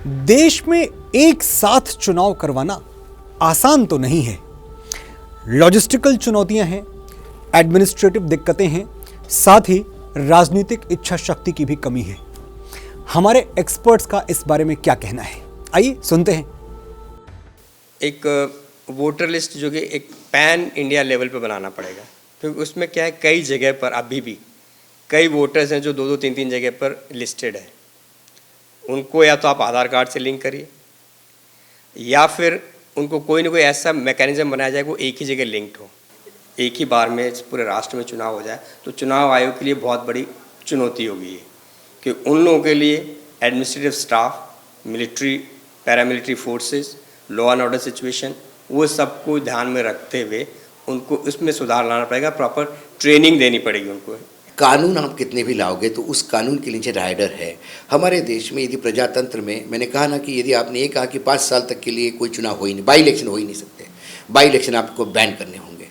देश में एक साथ चुनाव करवाना आसान तो नहीं है। लॉजिस्टिकल चुनौतियां हैं, एडमिनिस्ट्रेटिव दिक्कतें हैं, साथ ही राजनीतिक इच्छा शक्ति की भी कमी है। हमारे एक्सपर्ट्स का इस बारे में क्या कहना है, आइए सुनते हैं। एक वोटर लिस्ट जो कि एक पैन इंडिया लेवल पे बनाना पड़ेगा, क्योंकि उसमें क्या है, कई जगह पर अभी भी कई वोटर्स हैं जो दो दो तीन तीन जगह पर लिस्टेड है। उनको या तो आप आधार कार्ड से लिंक करिए या फिर उनको कोई ना कोई ऐसा मैकेनिज्म बनाया जाए वो एक ही जगह लिंक्ड हो। एक ही बार में पूरे राष्ट्र में चुनाव हो जाए तो चुनाव आयोग के लिए बहुत बड़ी चुनौती होगी ये, कि उन लोगों के लिए administrative staff, military, paramilitary forces, law and order situation, वो सबको ध्यान में रखते हुए उनको उसमें सुधार लाना पड़ेगा, प्रॉपर ट्रेनिंग देनी पड़ेगी उनको। कानून आप कितने भी लाओगे तो उस कानून के नीचे राइडर है। हमारे देश में यदि प्रजातंत्र में मैंने कहा ना कि यदि आपने ये कहा कि 5 साल तक के लिए कोई चुनाव हो ही नहीं, बाई इलेक्शन हो ही नहीं सकते, बाई इलेक्शन आपको बैन करने होंगे,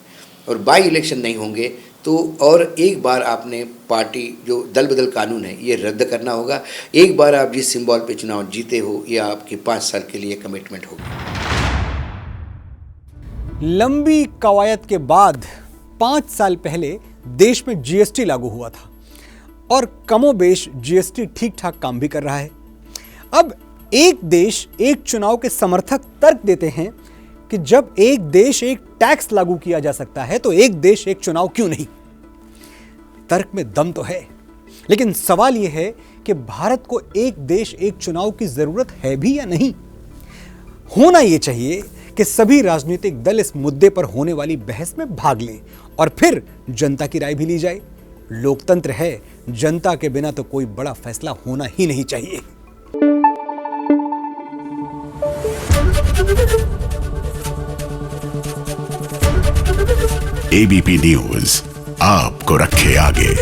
और बाई इलेक्शन नहीं होंगे तो और एक बार आपने पार्टी जो दल बदल कानून है ये रद्द करना होगा। एक बार आप जिस सिंबल पे चुनाव जीते हो ये आपके 5 साल के लिए कमिटमेंट होगी। लंबी कवायद के बाद 5 साल पहले देश में जीएसटी लागू हुआ था और कमोबेश जीएसटी ठीक ठाक काम भी कर रहा है। अब एक देश एक चुनाव के समर्थक तर्क देते हैं कि जब एक देश एक टैक्स लागू किया जा सकता है तो एक देश एक चुनाव क्यों नहीं। तर्क में दम तो है, लेकिन सवाल यह है कि भारत को एक देश एक चुनाव की जरूरत है भी या नहीं। होना यह चाहिए कि सभी राजनीतिक दल इस मुद्दे पर होने वाली बहस में भाग लें और फिर जनता की राय भी ली जाए। लोकतंत्र है, जनता के बिना तो कोई बड़ा फैसला होना ही नहीं चाहिए। एबीपी न्यूज आपको रखे आगे।